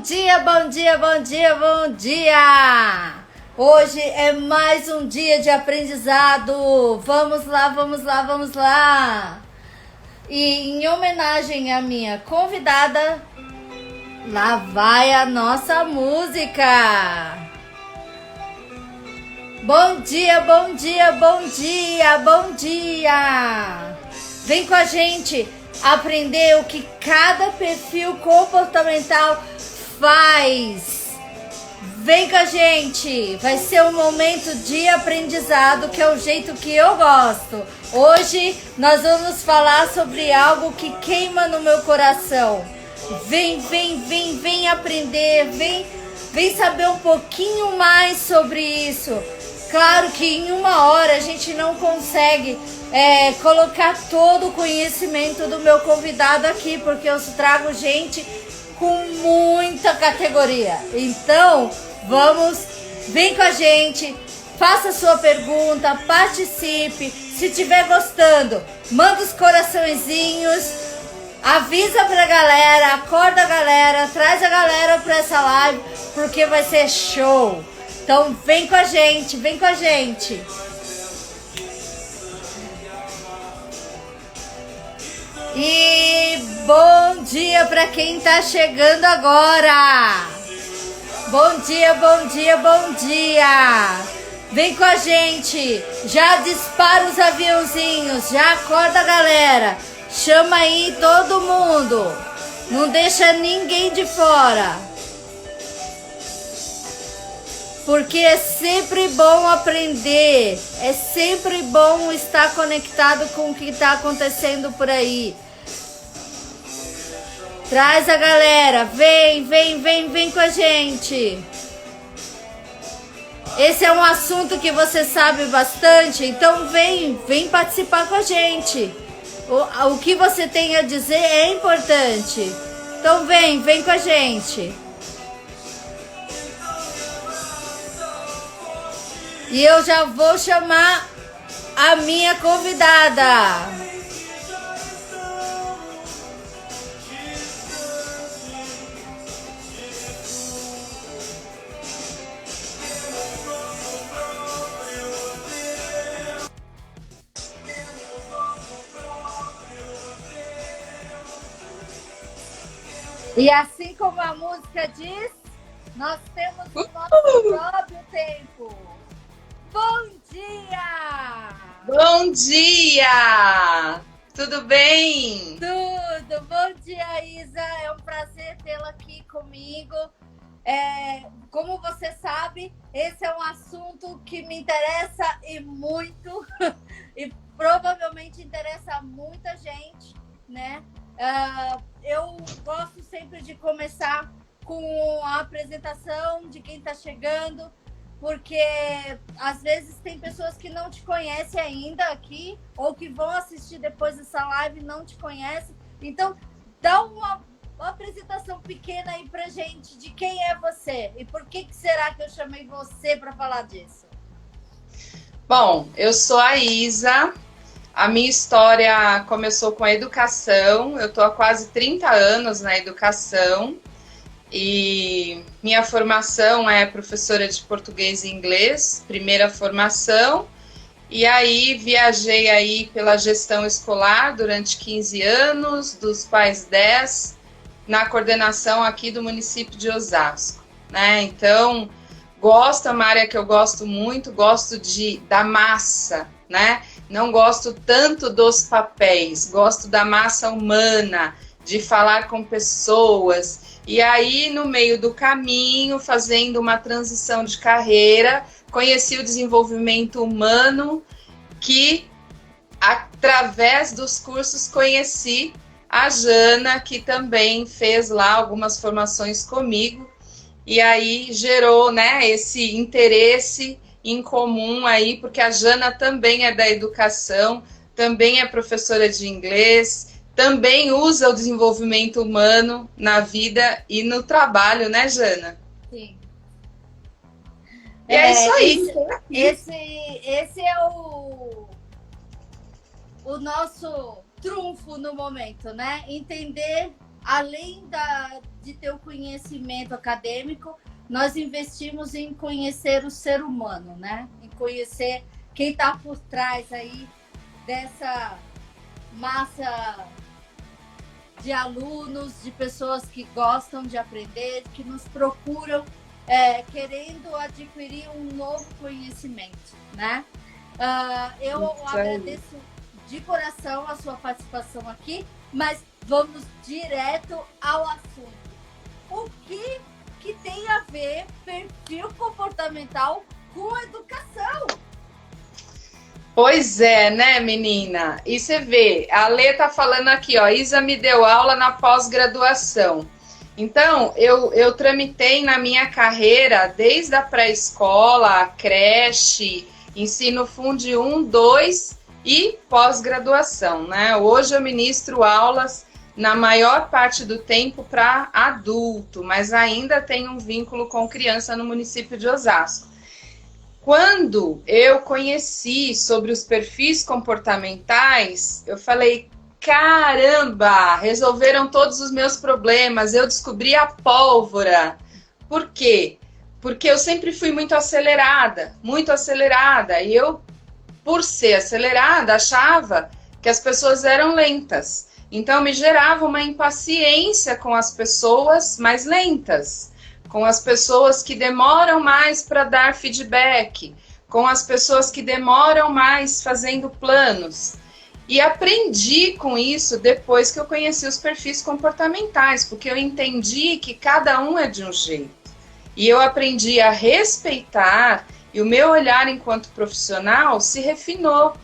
dia, bom dia, bom dia, bom dia! Hoje é mais um dia de aprendizado. Vamos lá, vamos lá, vamos lá! E em homenagem à minha convidada, lá vai a nossa música! Bom dia, bom dia, bom dia, bom dia! Vem com a gente aprender o que cada perfil comportamental faz. Vem com a gente, vai ser um momento de aprendizado, que é o jeito que eu gosto. Hoje nós vamos falar sobre algo que queima no meu coração. Vem aprender, vem saber um pouquinho mais sobre isso. Claro que em uma hora a gente não consegue colocar todo o conhecimento do meu convidado aqui, porque eu trago gente com muita categoria. Então, vem com a gente, faça sua pergunta, participe. Se estiver gostando, manda os coraçõezinhos, avisa pra galera, acorda a galera, traz a galera pra essa live, porque vai ser show. Então vem com a gente, vem com a gente. E bom dia para quem tá chegando agora. Bom dia, bom dia, bom dia. Vem com a gente. Já dispara os aviãozinhos, já acorda a galera. Chama aí todo mundo. Não deixa ninguém de fora. Porque é sempre bom aprender, é sempre bom estar conectado com o que está acontecendo por aí. Traz a galera, vem com a gente. Esse é um assunto que você sabe bastante, então vem participar com a gente. O que você tem a dizer é importante. Então vem com a gente. E eu já vou chamar a minha convidada. E assim como a música diz, nós temos o nosso próprio tempo. Bom dia! Bom dia! Tudo bem? Tudo! Bom dia, Isa! É um prazer tê-la aqui comigo. Como você sabe, esse é um assunto que me interessa e muito, e provavelmente interessa muita gente, né? Eu gosto sempre de começar com a apresentação de quem está chegando, porque às vezes tem pessoas que não te conhecem ainda aqui, ou que vão assistir depois dessa live e não te conhecem. Então, dá uma apresentação pequena aí pra gente de quem é você e por que será que eu chamei você para falar disso. Bom, eu sou a Isa, a minha história começou com a educação, eu tô há quase 30 anos na educação. E minha formação é professora de português e inglês, primeira formação, e aí viajei aí pela gestão escolar durante 15 anos, dos pais 10, na coordenação aqui do município de Osasco, né? Então, é uma área que eu gosto muito, gosto da massa, né? Não gosto tanto dos papéis, gosto da massa humana, de falar com pessoas. E aí, no meio do caminho, fazendo uma transição de carreira, conheci o desenvolvimento humano, que, através dos cursos, conheci a Jana, que também fez lá algumas formações comigo, e aí gerou, né, esse interesse em comum aí, porque a Jana também é da educação, também é professora de inglês, também usa o desenvolvimento humano na vida e no trabalho, né, Jana? Sim. E é isso aí. Esse é o nosso trunfo no momento, né? Entender, além de ter o conhecimento acadêmico, nós investimos em conhecer o ser humano, né? Em conhecer quem está por trás aí dessa massa de alunos, de pessoas que gostam de aprender, que nos procuram querendo adquirir um novo conhecimento, né? Eu agradeço de coração a sua participação aqui, mas vamos direto ao assunto. O que tem a ver perfil comportamental com educação? Pois é, né, menina? E você vê, a Lê tá falando aqui, ó, Isa me deu aula na pós-graduação. Então, eu tramitei na minha carreira, desde a pré-escola, a creche, ensino Fundi 1, 2 e pós-graduação, né? Hoje eu ministro aulas na maior parte do tempo para adulto, mas ainda tenho um vínculo com criança no município de Osasco. Quando eu conheci sobre os perfis comportamentais, eu falei, caramba, resolveram todos os meus problemas, eu descobri a pólvora. Por quê? Porque eu sempre fui muito acelerada, e eu, por ser acelerada, achava que as pessoas eram lentas. Então, me gerava uma impaciência com as pessoas mais lentas, com as pessoas que demoram mais para dar feedback, com as pessoas que demoram mais fazendo planos. E aprendi com isso depois que eu conheci os perfis comportamentais, porque eu entendi que cada um é de um jeito. E eu aprendi a respeitar, e o meu olhar enquanto profissional se refinou.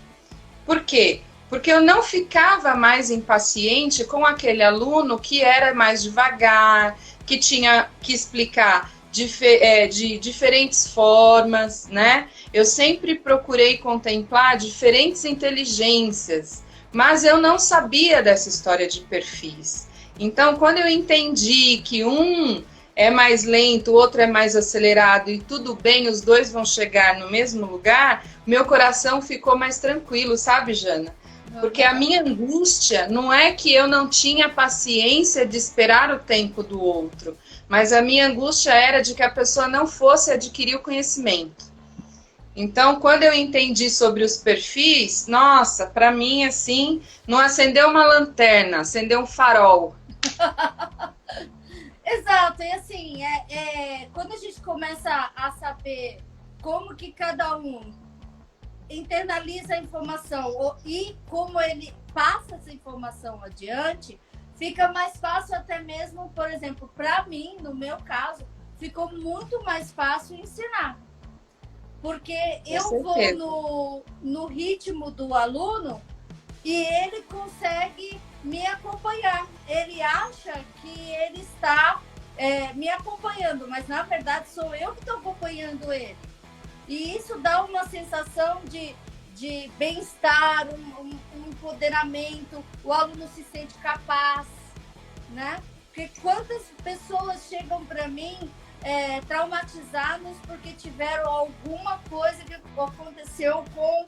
Por quê? Porque eu não ficava mais impaciente com aquele aluno que era mais devagar, que tinha que explicar de diferentes formas, né? Eu sempre procurei contemplar diferentes inteligências, mas eu não sabia dessa história de perfis. Então, quando eu entendi que um é mais lento, o outro é mais acelerado e tudo bem, os dois vão chegar no mesmo lugar, meu coração ficou mais tranquilo, sabe, Jana? Porque a minha angústia não é que eu não tinha paciência de esperar o tempo do outro, mas a minha angústia era de que a pessoa não fosse adquirir o conhecimento. Então, quando eu entendi sobre os perfis, nossa, para mim, assim, não acendeu uma lanterna, acendeu um farol. Exato, e assim, quando a gente começa a saber como que cada um internaliza a informação e como ele passa essa informação adiante, fica mais fácil até mesmo, por exemplo, para mim, no meu caso, ficou muito mais fácil ensinar. Porque eu vou no ritmo do aluno e ele consegue me acompanhar. Ele acha que ele está me acompanhando, mas na verdade sou eu que estou acompanhando ele. E isso dá uma sensação de bem-estar, um empoderamento, o aluno se sente capaz, né? Porque quantas pessoas chegam para mim traumatizadas porque tiveram alguma coisa que aconteceu com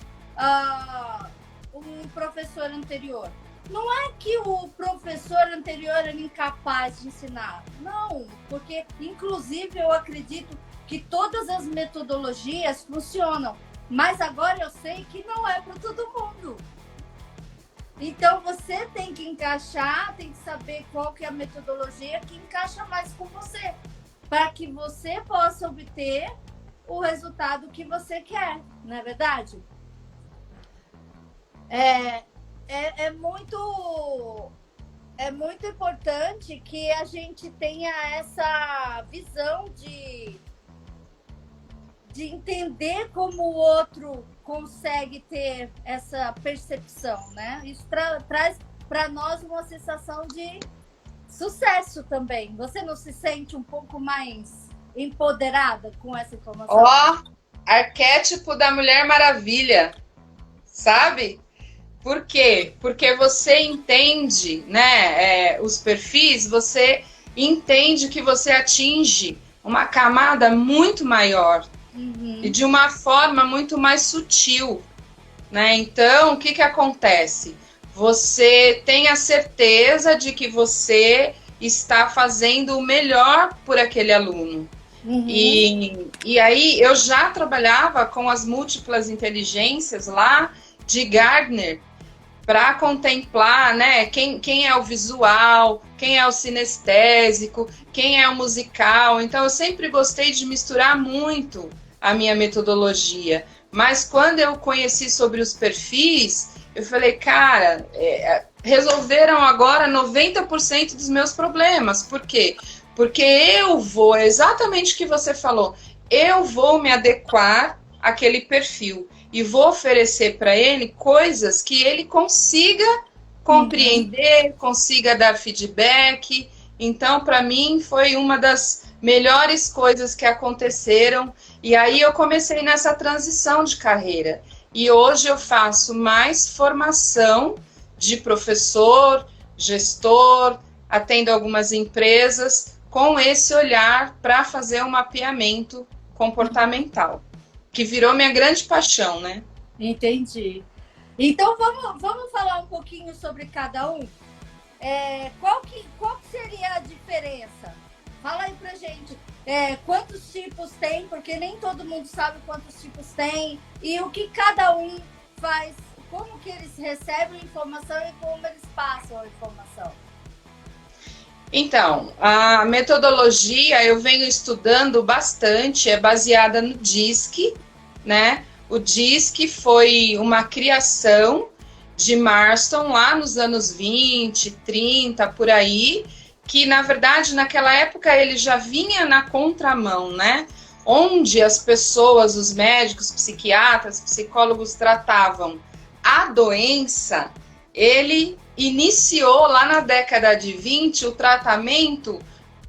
um professor anterior. Não é que o professor anterior era incapaz de ensinar, não, porque inclusive eu acredito que todas as metodologias funcionam, mas agora eu sei que não é para todo mundo. Então você tem que encaixar, tem que saber qual que é a metodologia que encaixa mais com você, para que você possa obter o resultado que você quer, não é verdade? É muito importante que a gente tenha essa visão de entender como o outro consegue ter essa percepção, né? Isso traz para nós uma sensação de sucesso também. Você não se sente um pouco mais empoderada com essa informação? Ó, arquétipo da Mulher Maravilha, sabe? Por quê? Porque você entende, né, os perfis, você entende que você atinge uma camada muito maior. Uhum. E de uma forma muito mais sutil, né? Então, o que acontece? Você tem a certeza de que você está fazendo o melhor por aquele aluno. Uhum. E aí eu já trabalhava com as múltiplas inteligências lá de Gardner para contemplar, né, quem é o visual, quem é o sinestésico, quem é o musical. Então eu sempre gostei de misturar muito a minha metodologia. Mas quando eu conheci sobre os perfis, eu falei, cara, resolveram agora 90% dos meus problemas. Por quê? Porque eu vou, exatamente o que você falou, eu vou me adequar àquele perfil e vou oferecer para ele coisas que ele consiga compreender, consiga dar feedback. Então, para mim, foi uma das melhores coisas que aconteceram. E aí eu comecei nessa transição de carreira. E hoje eu faço mais formação de professor, gestor, atendo algumas empresas com esse olhar para fazer um mapeamento comportamental, que virou minha grande paixão, né? Entendi. Então, vamos falar um pouquinho sobre cada um? Qual que seria a diferença? Fala aí pra gente. Quantos tipos tem? Porque nem todo mundo sabe quantos tipos tem. E o que cada um faz, como que eles recebem a informação e como eles passam a informação. Então, a metodologia eu venho estudando bastante, é baseada no DISC, né? O DISC foi uma criação de Marston lá nos anos 20, 30, por aí, que na verdade naquela época ele já vinha na contramão, né? Onde as pessoas, os médicos, psiquiatras, psicólogos tratavam a doença, ele iniciou lá na década de 20 o tratamento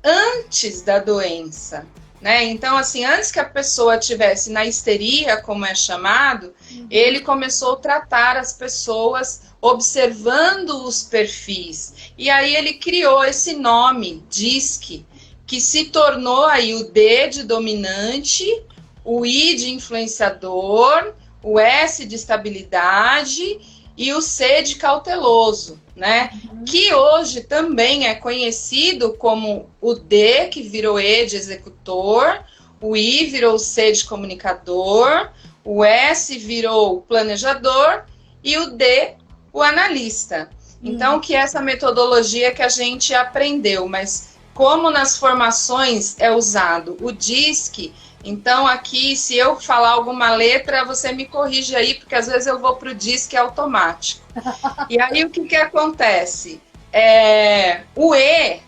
antes da doença, né? Então, assim, antes que a pessoa tivesse na histeria, como é chamado, ele começou a tratar as pessoas observando os perfis. E aí ele criou esse nome, DISC, que se tornou aí o D de dominante, o I de influenciador, o S de estabilidade e o C de cauteloso, né? Que hoje também é conhecido como o D, que virou E de executor, o I virou o C de comunicador, o S virou o planejador e o D, o analista. Então, que é essa metodologia que a gente aprendeu, mas como nas formações é usado o DISC, então aqui, se eu falar alguma letra, você me corrige aí, porque às vezes eu vou para o DISC automático. E aí o que acontece? O E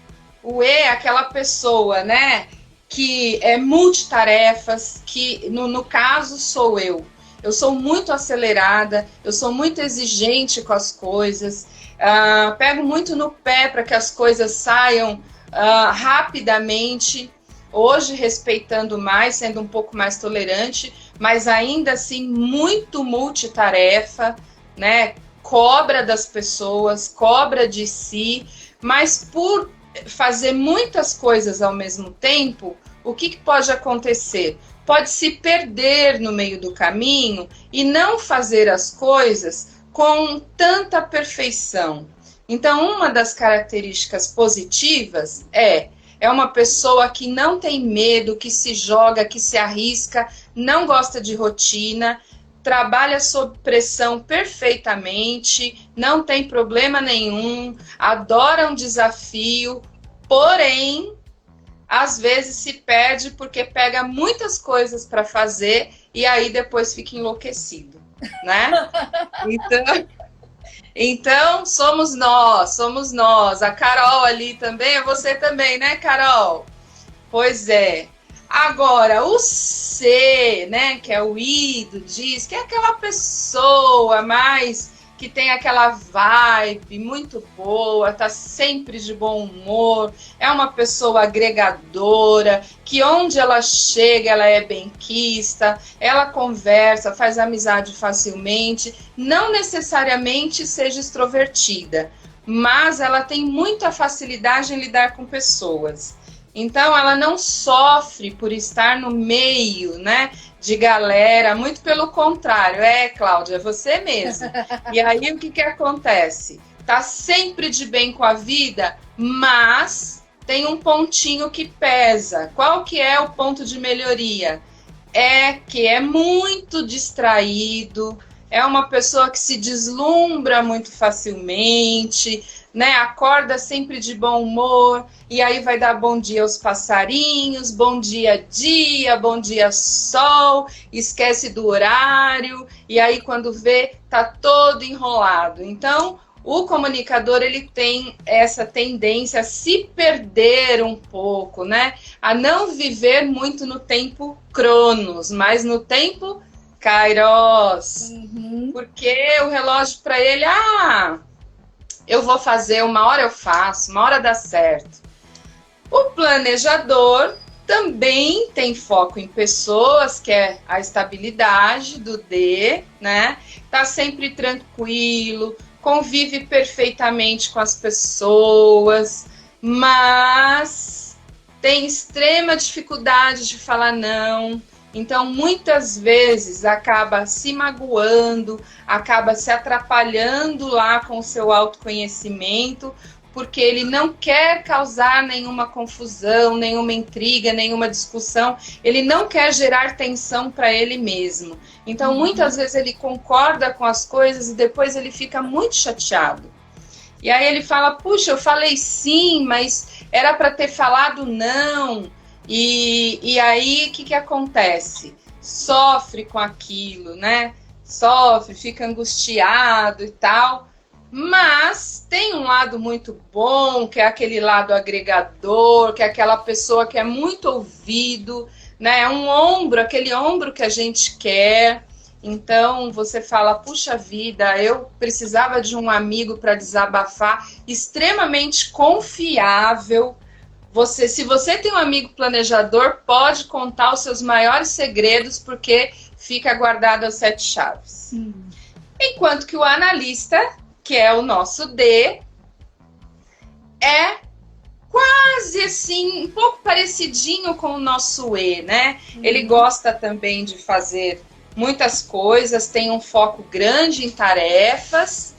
é aquela pessoa, né, que é multitarefas, que no caso sou eu. Eu sou muito acelerada, eu sou muito exigente com as coisas, pego muito no pé para que as coisas saiam rapidamente. Hoje respeitando mais, sendo um pouco mais tolerante, mas ainda assim muito multitarefa, né? Cobra das pessoas, cobra de si, mas por fazer muitas coisas ao mesmo tempo, o que pode acontecer? Pode se perder no meio do caminho e não fazer as coisas com tanta perfeição. Então, uma das características positivas é uma pessoa que não tem medo, que se joga, que se arrisca, não gosta de rotina, trabalha sob pressão perfeitamente, não tem problema nenhum, adora um desafio, porém, às vezes se perde porque pega muitas coisas para fazer e aí depois fica enlouquecido, né? Então, somos nós. A Carol ali também, é você também, né, Carol? Pois é. Agora, o C, né, que é o I do DISC, que é aquela pessoa mais que tem aquela vibe muito boa, tá sempre de bom humor, é uma pessoa agregadora, que onde ela chega, ela é benquista, ela conversa, faz amizade facilmente, não necessariamente seja extrovertida, mas ela tem muita facilidade em lidar com pessoas. Então, ela não sofre por estar no meio, né, de galera, muito pelo contrário. Cláudia, é você mesma. E aí, o que acontece? tá sempre de bem com a vida, mas tem um pontinho que pesa. Qual que é o ponto de melhoria? É que é muito distraído, é uma pessoa que se deslumbra muito facilmente, né? Acorda sempre de bom humor, e aí vai dar bom dia aos passarinhos, bom dia bom dia sol, esquece do horário, e aí quando vê, tá todo enrolado. Então, o comunicador, ele tem essa tendência a se perder um pouco, né? A não viver muito no tempo Cronos, mas no tempo Kairos. Porque o relógio para ele, eu vou fazer, uma hora eu faço, uma hora dá certo. O planejador também tem foco em pessoas, que é a estabilidade do D, né? Tá sempre tranquilo, convive perfeitamente com as pessoas, mas tem extrema dificuldade de falar não. Então, muitas vezes, acaba se magoando, acaba se atrapalhando lá com o seu autoconhecimento, porque ele não quer causar nenhuma confusão, nenhuma intriga, nenhuma discussão, ele não quer gerar tensão para ele mesmo. Então, muitas vezes ele concorda com as coisas e depois ele fica muito chateado. E aí ele fala, puxa, eu falei sim, mas era para ter falado não. E aí, o que acontece? Sofre com aquilo, né? Sofre, fica angustiado e tal. Mas tem um lado muito bom, que é aquele lado agregador, que é aquela pessoa que é muito ouvido, né? É um ombro, aquele ombro que a gente quer. Então, você fala, puxa vida, eu precisava de um amigo para desabafar, extremamente confiável. Se você tem um amigo planejador, pode contar os seus maiores segredos, porque fica guardado as 7 chaves. Enquanto que o analista, que é o nosso D, é quase assim, um pouco parecidinho com o nosso E, né? Ele gosta também de fazer muitas coisas, tem um foco grande em tarefas,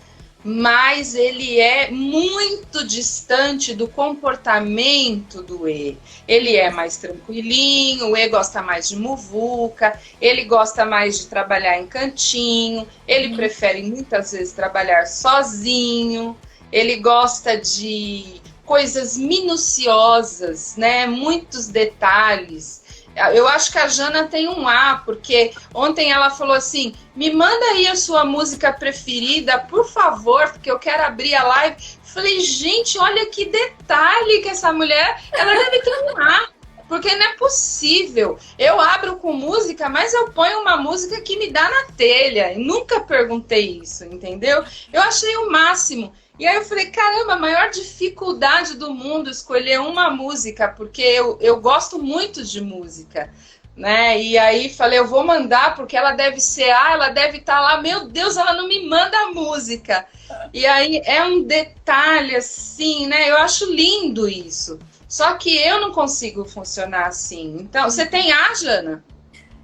mas ele é muito distante do comportamento do E. Ele é mais tranquilinho, o E gosta mais de muvuca, ele gosta mais de trabalhar em cantinho, ele prefere muitas vezes trabalhar sozinho, ele gosta de coisas minuciosas, né? Muitos detalhes. Eu acho que a Jana tem um A, porque ontem ela falou assim, me manda aí a sua música preferida, por favor, porque eu quero abrir a live. Falei, gente, olha que detalhe que essa mulher, ela deve ter um A, porque não é possível. Eu abro com música, mas eu ponho uma música que me dá na telha. E nunca perguntei isso, entendeu? Eu achei o máximo. E aí eu falei, caramba, a maior dificuldade do mundo escolher uma música, porque eu gosto muito de música, né? E aí falei, eu vou mandar, porque ela deve ser, ela deve estar lá, meu Deus, ela não me manda a música. E aí é um detalhe assim, né? Eu acho lindo isso. Só que eu não consigo funcionar assim. Então, você tem A, Jana?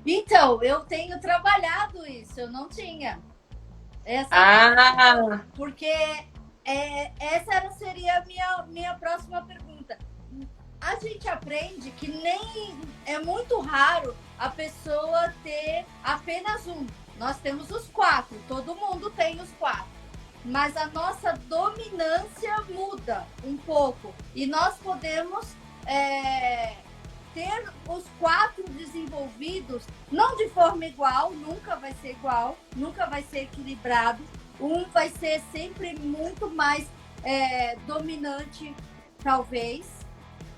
Então, eu tenho trabalhado isso, eu não tinha. Porque... essa seria a minha próxima pergunta. A gente aprende que é muito raro a pessoa ter apenas um. Nós temos os 4, todo mundo tem os 4. Mas a nossa dominância muda um pouco. E nós podemos ter os 4 desenvolvidos, não de forma igual, nunca vai ser igual, nunca vai ser equilibrado. Um vai ser sempre muito mais dominante, talvez.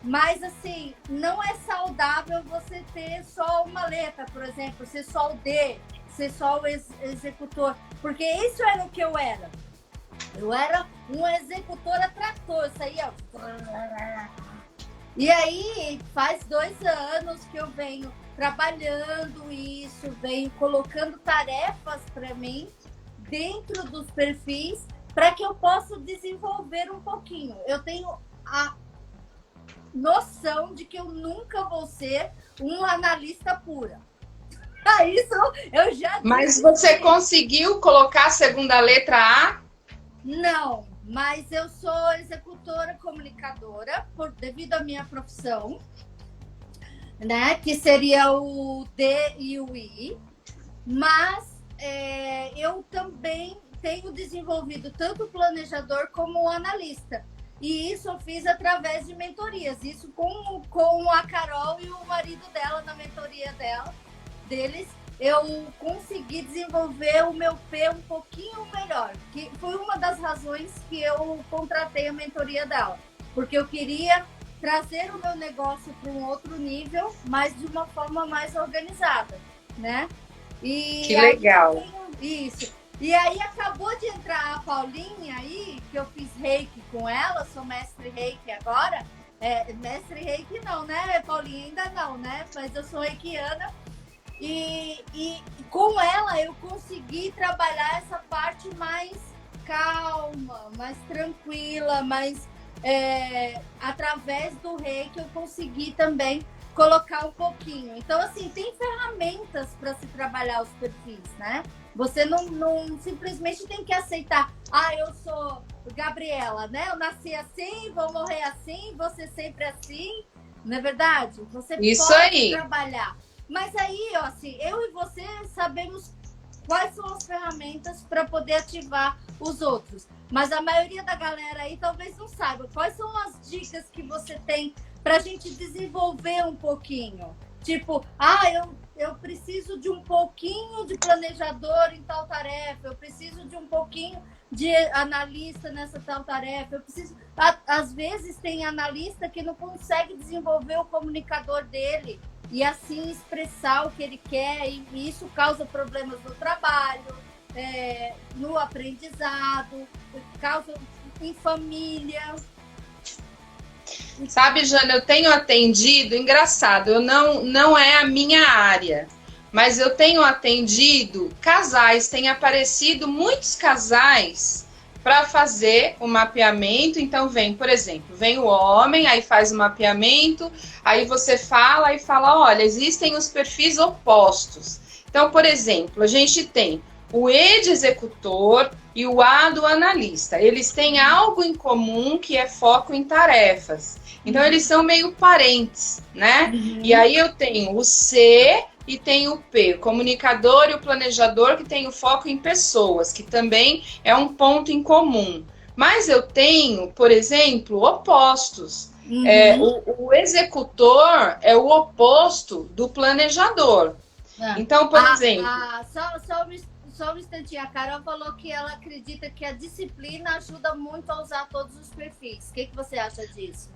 Mas, assim, não é saudável você ter só uma letra, por exemplo, ser só o D, ser só o executor. Porque isso era o que eu era. Eu era um executor atrator, isso aí, ó. E aí, faz 2 anos que eu venho trabalhando isso, venho colocando tarefas para mim, dentro dos perfis, para que eu possa desenvolver um pouquinho. Eu tenho a noção de que eu nunca vou ser um analista pura. Isso eu já disse. Mas você conseguiu colocar a segunda letra A? Não, mas eu sou executora comunicadora devido à minha profissão, né? Que seria o D e o I. Mas eu também tenho desenvolvido tanto o planejador como o analista. E isso eu fiz através de mentorias. Isso com a Carol e o marido dela, na mentoria deles, eu consegui desenvolver o meu P um pouquinho melhor. Que foi uma das razões que eu contratei a mentoria dela. Porque eu queria trazer o meu negócio para um outro nível, mas de uma forma mais organizada, né? E que legal. Isso. E aí acabou de entrar a Paulinha aí, que eu fiz reiki com ela, sou mestre reiki agora. Mestre reiki não, né, Paulinha? Ainda não, né? Mas eu sou reikiana. E com ela eu consegui trabalhar essa parte mais calma, mais tranquila, mais através do reiki eu consegui também colocar um pouquinho. Então, assim, tem ferramentas para se trabalhar os perfis, né? Você não simplesmente tem que aceitar. Eu sou Gabriela, né? Eu nasci assim, vou morrer assim, vou ser sempre assim. Não é verdade? Você Isso pode aí. trabalhar. Mas aí, ó, assim, eu e você sabemos quais são as ferramentas para poder ativar os outros. Mas a maioria da galera aí talvez não saiba. Quais são as dicas que você tem para a gente desenvolver um pouquinho? Tipo, eu preciso de um pouquinho de planejador em tal tarefa, eu preciso de um pouquinho de analista nessa tal tarefa, eu preciso... Às vezes tem analista que não consegue desenvolver o comunicador dele e assim expressar o que ele quer, e isso causa problemas no trabalho, no aprendizado, causa em família. Sabe, Jana, eu tenho atendido, engraçado, não é a minha área, mas eu tenho atendido casais, tem aparecido muitos casais para fazer o mapeamento. Então por exemplo, vem o homem, aí faz o mapeamento, aí você fala e fala, olha, existem os perfis opostos. Então, por exemplo, a gente tem o E de executor e o A do analista. Eles têm algo em comum que é foco em tarefas. Então, eles são meio parentes, né? E aí eu tenho o C e tenho o P, o comunicador e o planejador, que tem o foco em pessoas, que também é um ponto em comum. Mas eu tenho, por exemplo, opostos. O executor é o oposto do planejador. Então, por exemplo... Só um instantinho, a Carol falou que ela acredita que a disciplina ajuda muito a usar todos os perfis. O que você acha disso?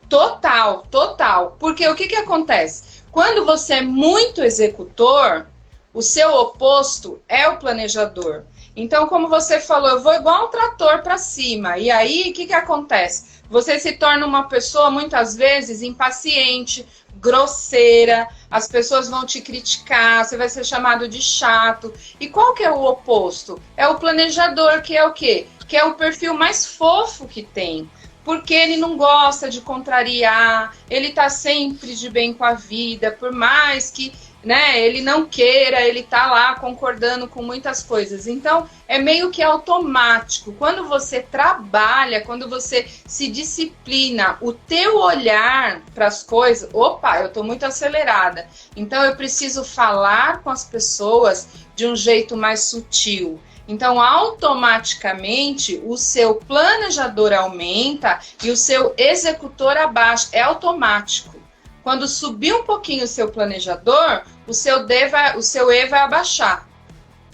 Total. Porque o que acontece? Quando você é muito executor, o seu oposto é o planejador. Então, como você falou, eu vou igual um trator para cima. E aí, o que acontece? Você se torna uma pessoa, muitas vezes, impaciente, grosseira, as pessoas vão te criticar, você vai ser chamado de chato. E qual que é o oposto? É o planejador, que é o quê? Que é o perfil mais fofo que tem. Porque ele não gosta de contrariar, ele tá sempre de bem com a vida, por mais que, né, ele não queira, ele tá lá concordando com muitas coisas. Então, é meio que automático. Quando você trabalha, quando você se disciplina, o teu olhar para as coisas, opa, eu tô muito acelerada. Então, eu preciso falar com as pessoas de um jeito mais sutil. Então, automaticamente, o seu planejador aumenta e o seu executor abaixa. É automático. Quando subir um pouquinho o seu planejador, o seu E vai abaixar,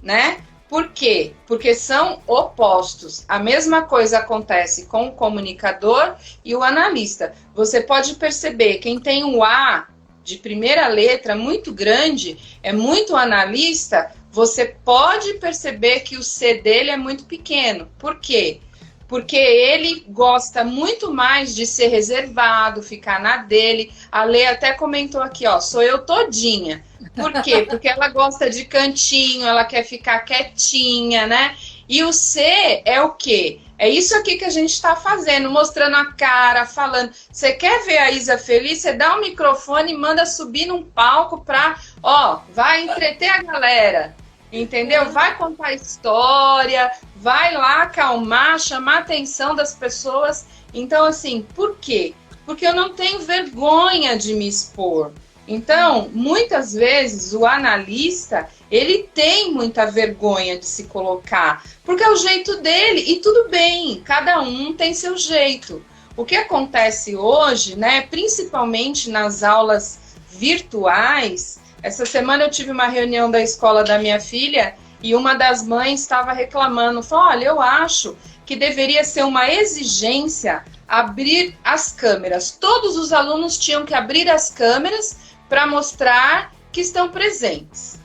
né? Por quê? Porque são opostos. A mesma coisa acontece com o comunicador e o analista. Você pode perceber, quem tem um A de primeira letra muito grande, é muito analista, você pode perceber que o C dele é muito pequeno. Por quê? Porque ele gosta muito mais de ser reservado, ficar na dele. A Lê até comentou aqui, ó, sou eu todinha. Por quê? Porque ela gosta de cantinho, ela quer ficar quietinha, né? E o C é o quê? É isso aqui que a gente está fazendo, mostrando a cara, falando. Você quer ver a Isa feliz? Você dá um microfone e manda subir num palco para, ó, vai entreter a galera. entendeu? Vai contar história, vai lá acalmar, chamar a atenção das pessoas. Então, assim, por quê? Porque eu não tenho vergonha de me expor. Então, muitas vezes, o analista, ele tem muita vergonha de se colocar, porque é o jeito dele, e tudo bem, cada um tem seu jeito. O que acontece hoje, né, principalmente nas aulas virtuais, essa semana eu tive uma reunião da escola da minha filha e uma das mães estava reclamando, falou, olha, eu acho que deveria ser uma exigência abrir as câmeras. Todos os alunos tinham que abrir as câmeras para mostrar que estão presentes.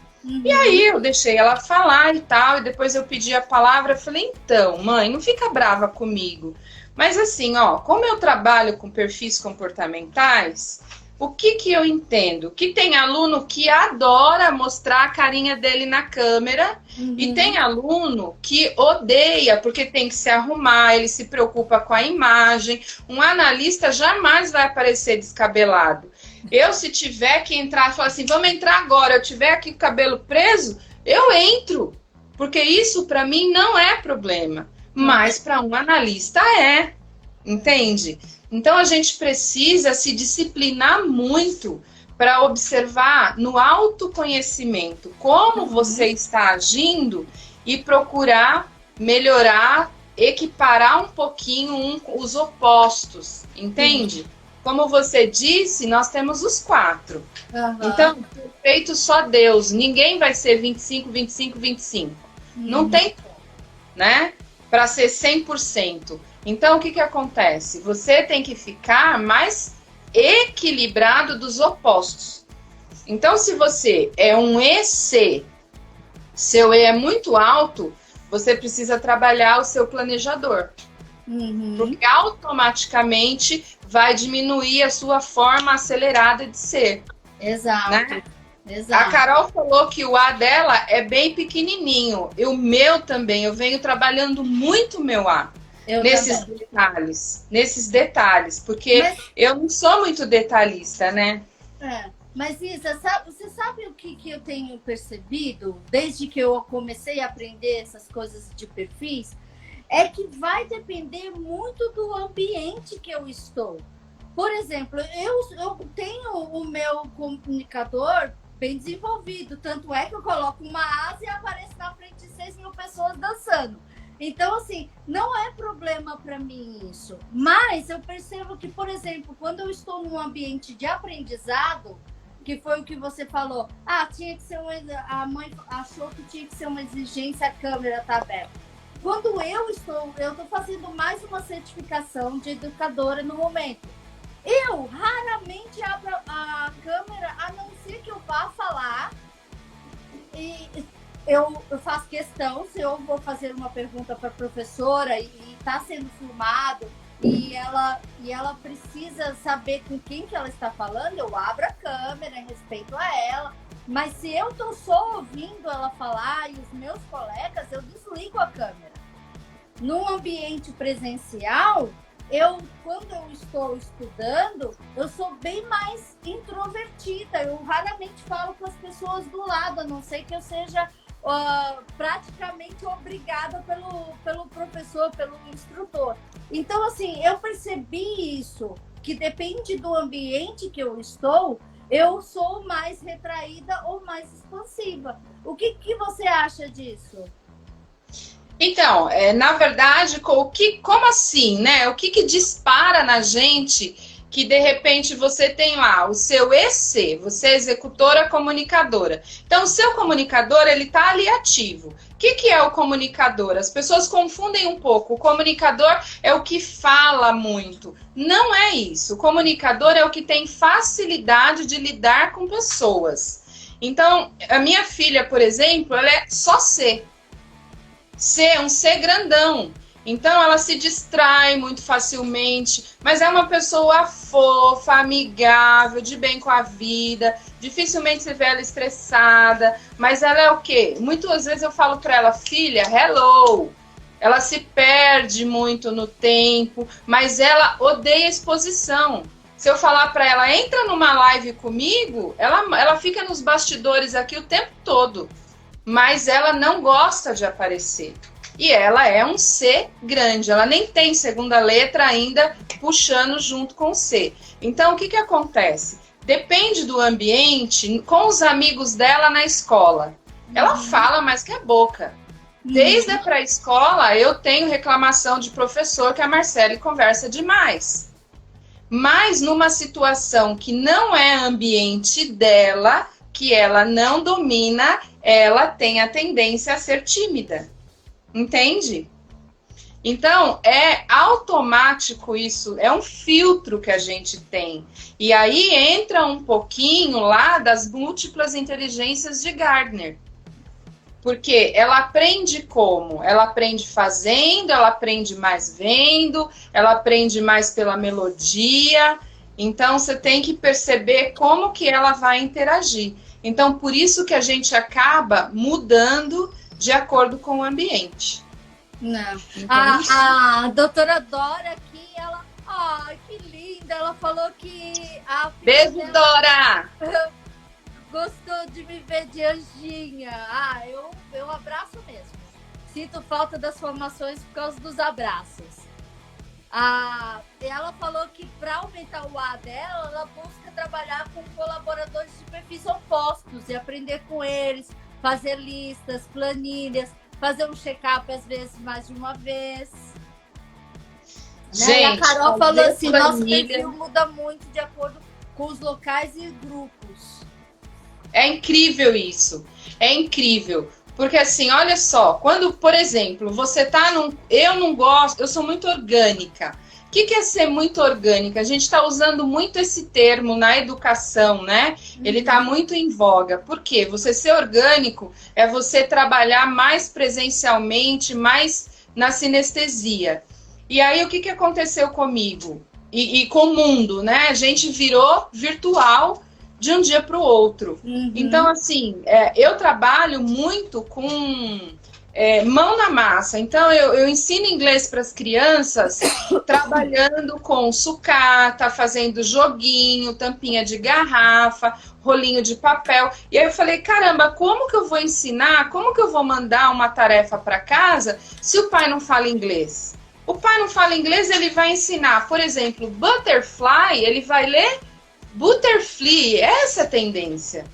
E aí eu deixei ela falar e tal, e depois eu pedi a palavra, falei, então, mãe, não fica brava comigo. Mas assim, ó, como eu trabalho com perfis comportamentais, o que eu entendo? Que tem aluno que adora mostrar a carinha dele na câmera e tem aluno que odeia porque tem que se arrumar, ele se preocupa com a imagem. Um analista jamais vai aparecer descabelado. Eu, se tiver que entrar e falar assim, vamos entrar agora, eu tiver aqui com o cabelo preso, eu entro. Porque isso para mim não é problema. Mas para um analista é. Entende? Então a gente precisa se disciplinar muito para observar no autoconhecimento como você está agindo e procurar melhorar, equiparar um pouquinho os opostos, entende? Como você disse, nós temos os 4. Então, perfeito só Deus. Ninguém vai ser 25, 25, 25. Não tem como, né? Para ser 100%. Então, o que acontece? Você tem que ficar mais equilibrado dos opostos. Então, se você é um EC, seu E é muito alto, você precisa trabalhar o seu planejador. Porque automaticamente vai diminuir a sua forma acelerada de ser. Exato. Né? Exato. A Carol falou que o A dela é bem pequenininho. E o meu também. Eu venho trabalhando muito o meu A. Nesses detalhes, porque eu não sou muito detalhista, né? Mas Isa, você sabe o que eu tenho percebido desde que eu comecei a aprender essas coisas de perfis? É que vai depender muito do ambiente que eu estou. Por exemplo, eu tenho o meu comunicador bem desenvolvido, tanto é que eu coloco uma asa e apareço na frente de 6.000 pessoas dançando. Então, assim, não é problema para mim isso. Mas eu percebo que, por exemplo, quando eu estou num ambiente de aprendizado, que foi o que você falou, tinha que ser a mãe achou que tinha que ser uma exigência, a câmera tá aberta. Quando eu estou fazendo mais uma certificação de educadora no momento. Eu raramente abro a câmera, a não ser que eu vá falar e eu faço questão, se eu vou fazer uma pergunta para a professora e está sendo filmado e ela precisa saber com quem que ela está falando, eu abro a câmera em respeito a ela. Mas se eu estou só ouvindo ela falar e os meus colegas, eu desligo a câmera. Num ambiente presencial, quando eu estou estudando, eu sou bem mais introvertida. Eu raramente falo com as pessoas do lado, a não ser que eu seja praticamente obrigada pelo professor, pelo instrutor. Então, assim, eu percebi isso, que depende do ambiente que eu estou, eu sou mais retraída ou mais expansiva. O que você acha disso? Então, na verdade, como assim, né? O que dispara na gente que, de repente, você tem lá o seu EC, você é executora comunicadora. Então, o seu comunicador, ele tá ali ativo. O que é o comunicador? As pessoas confundem um pouco. O comunicador é o que fala muito. Não é isso. O comunicador é o que tem facilidade de lidar com pessoas. Então, a minha filha, por exemplo, ela é só C. Um C grandão. Então ela se distrai muito facilmente, mas é uma pessoa fofa, amigável, de bem com a vida. Dificilmente você vê ela estressada, mas ela é o quê? Muitas vezes eu falo para ela, filha, hello. Ela se perde muito no tempo, mas ela odeia exposição. Se eu falar para ela, entra numa live comigo, ela fica nos bastidores aqui o tempo todo. mas ela não gosta de aparecer. E ela é um C grande, ela nem tem segunda letra ainda puxando junto com o C. Então, o que acontece? Depende do ambiente, com os amigos dela na escola. Ela fala mais que a boca. Desde a pré-escola, eu tenho reclamação de professor que a Marcele conversa demais. Mas numa situação que não é ambiente dela, que ela não domina, ela tem a tendência a ser tímida. Entende? Então, é automático isso, é um filtro que a gente tem. E aí entra um pouquinho lá das múltiplas inteligências de Gardner. Porque ela aprende como? Ela aprende fazendo, ela aprende mais vendo, ela aprende mais pela melodia. Então, você tem que perceber como que ela vai interagir. Então, por isso que a gente acaba mudando de acordo com o ambiente. Não. A doutora Dora aqui, ela... Ai, que linda! Ela falou que... Beijo, Dora! Gostou de me ver de anjinha. Eu abraço mesmo. Sinto falta das formações por causa dos abraços. Ela falou que para aumentar o A dela, ela busca trabalhar com colaboradores de perfis opostos e aprender com eles, fazer listas, planilhas, fazer um check-up às vezes mais de uma vez. Gente, e a Carol falou assim, planilha... nosso perfil muda muito de acordo com os locais e grupos. É incrível isso, é incrível. Porque assim, olha só, quando, por exemplo, você tá num... Eu não gosto, eu sou muito orgânica. O que é ser muito orgânica? A gente está usando muito esse termo na educação, né? Ele está muito em voga. Por quê? Você ser orgânico é você trabalhar mais presencialmente, mais na sinestesia. E aí, o que aconteceu comigo? E com o mundo, né? A gente virou virtual de um dia para o outro. Então, assim, eu trabalho muito com mão na massa. Então, eu ensino inglês para as crianças trabalhando com sucata, fazendo joguinho, tampinha de garrafa, rolinho de papel. E aí eu falei, caramba, como que eu vou ensinar, como que eu vou mandar uma tarefa para casa se o pai não fala inglês? O pai não fala inglês, ele vai ensinar, por exemplo, butterfly, ele vai ler butterfly, essa é a tendência.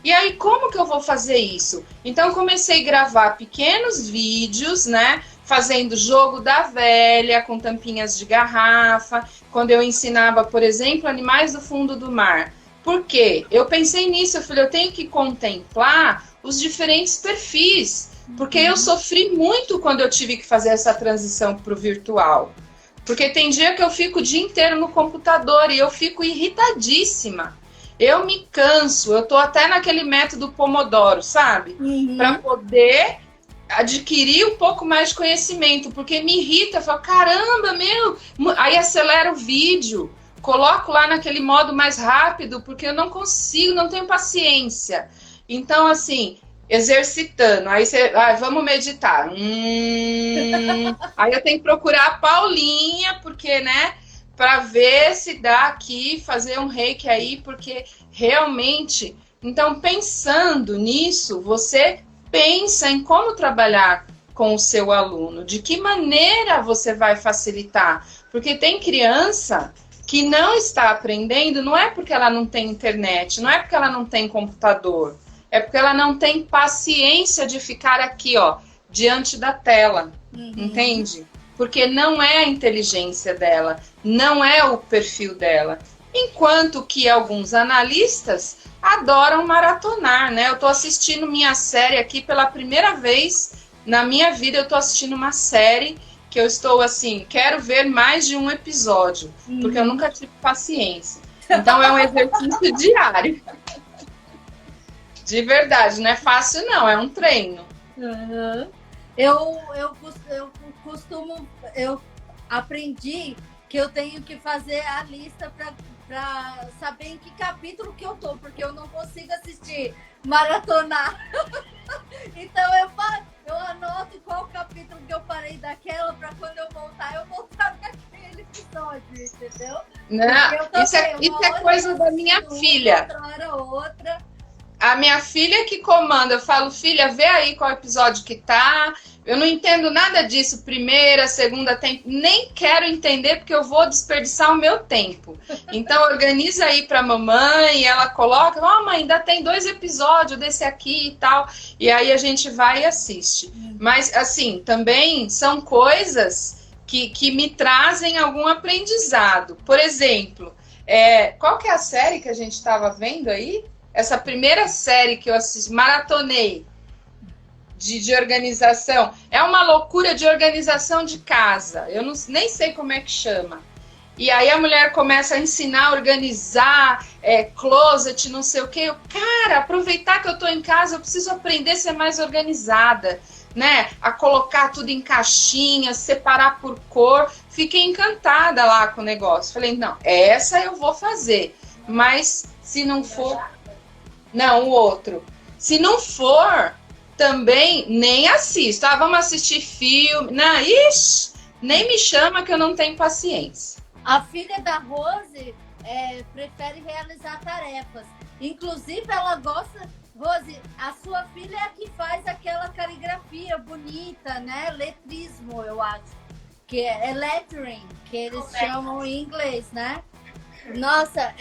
E aí, como que eu vou fazer isso? Então, comecei a gravar pequenos vídeos, né? Fazendo jogo da velha, com tampinhas de garrafa. Quando eu ensinava, por exemplo, animais do fundo do mar. Por quê? Eu pensei nisso, eu falei, eu tenho que contemplar os diferentes perfis. Porque eu sofri muito quando eu tive que fazer essa transição para o virtual. Porque tem dia que eu fico o dia inteiro no computador e eu fico irritadíssima. Eu me canso, eu tô até naquele método Pomodoro, sabe? Para poder adquirir um pouco mais de conhecimento, porque me irrita, eu falo, caramba, meu... Aí acelero o vídeo, coloco lá naquele modo mais rápido, porque eu não consigo, não tenho paciência. Então, assim, exercitando, aí você... vamos meditar. Aí eu tenho que procurar a Paulinha, porque, né... para ver se dá aqui, fazer um reiki aí, porque realmente... Então, pensando nisso, você pensa em como trabalhar com o seu aluno, de que maneira você vai facilitar. Porque tem criança que não está aprendendo, não é porque ela não tem internet, não é porque ela não tem computador, é porque ela não tem paciência de ficar aqui, ó, diante da tela, entende? Porque não é a inteligência dela, não é o perfil dela. Enquanto que alguns analistas adoram maratonar, né? Eu tô assistindo minha série aqui pela primeira vez na minha vida, eu tô assistindo uma série que eu estou assim, quero ver mais de um episódio, porque eu nunca tive paciência. Então é um exercício diário. De verdade, não é fácil não, é um treino. Eu aprendi que eu tenho que fazer a lista para saber em que capítulo que eu tô, porque eu não consigo assistir, maratonar. Então eu anoto qual capítulo que eu parei daquela, para quando eu voltar naquele episódio, entendeu? Não, isso é coisa da minha filha. Outra. a minha filha que comanda. Eu falo, filha, vê aí qual episódio que tá. Eu não entendo nada disso, primeira, segunda, nem quero entender porque eu vou desperdiçar o meu tempo. Então organiza aí pra mamãe, e ela coloca, mãe, ainda tem 2 episódios desse aqui e tal. E aí a gente vai e assiste. Mas, assim, também são coisas que me trazem algum aprendizado. Por exemplo, qual que é a série que a gente estava vendo aí? Essa primeira série que eu assisti, maratonei, de organização. É uma loucura de organização de casa. Eu nem sei como é que chama. E aí a mulher começa a ensinar a organizar, closet, não sei o quê. Cara, aproveitar que eu tô em casa, eu preciso aprender a ser mais organizada, né? A colocar tudo em caixinhas, separar por cor. Fiquei encantada lá com o negócio. Falei, não, essa eu vou fazer. Mas se não for... Não, o outro. Se não for... Também nem assisto. Vamos assistir filme. Não, ixi, nem me chama que eu não tenho paciência. A filha da Rose prefere realizar tarefas. Inclusive, ela gosta... Rose, a sua filha é a que faz aquela caligrafia bonita, né? Letrismo, eu acho. Que é lettering, que eles chamam em inglês, né? Nossa,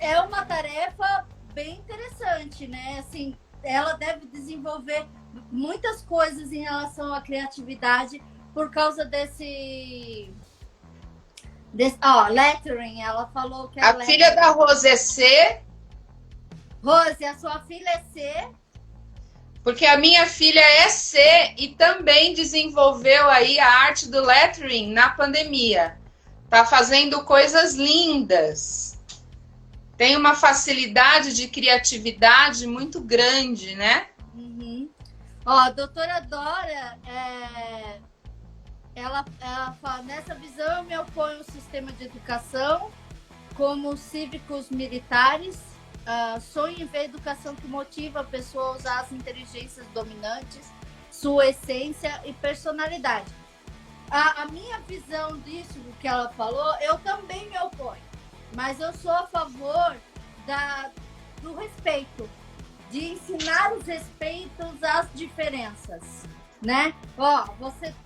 é uma tarefa bem interessante, né? Assim... Ela deve desenvolver muitas coisas em relação à criatividade por causa desse lettering. Ela falou que a filha da Rose é C. Rose, a sua filha é C? Porque a minha filha é C e também desenvolveu aí a arte do lettering na pandemia. Tá fazendo coisas lindas. Tem uma facilidade de criatividade muito grande, né? Uhum. Ó, a doutora Dora, ela fala, nessa visão eu me oponho ao sistema de educação como cívicos militares, sonho em ver educação que motiva a pessoa a usar as inteligências dominantes, sua essência e personalidade. A minha visão disso, do que ela falou, eu também me oponho. Mas eu sou a favor do respeito, de ensinar os respeitos às diferenças, né?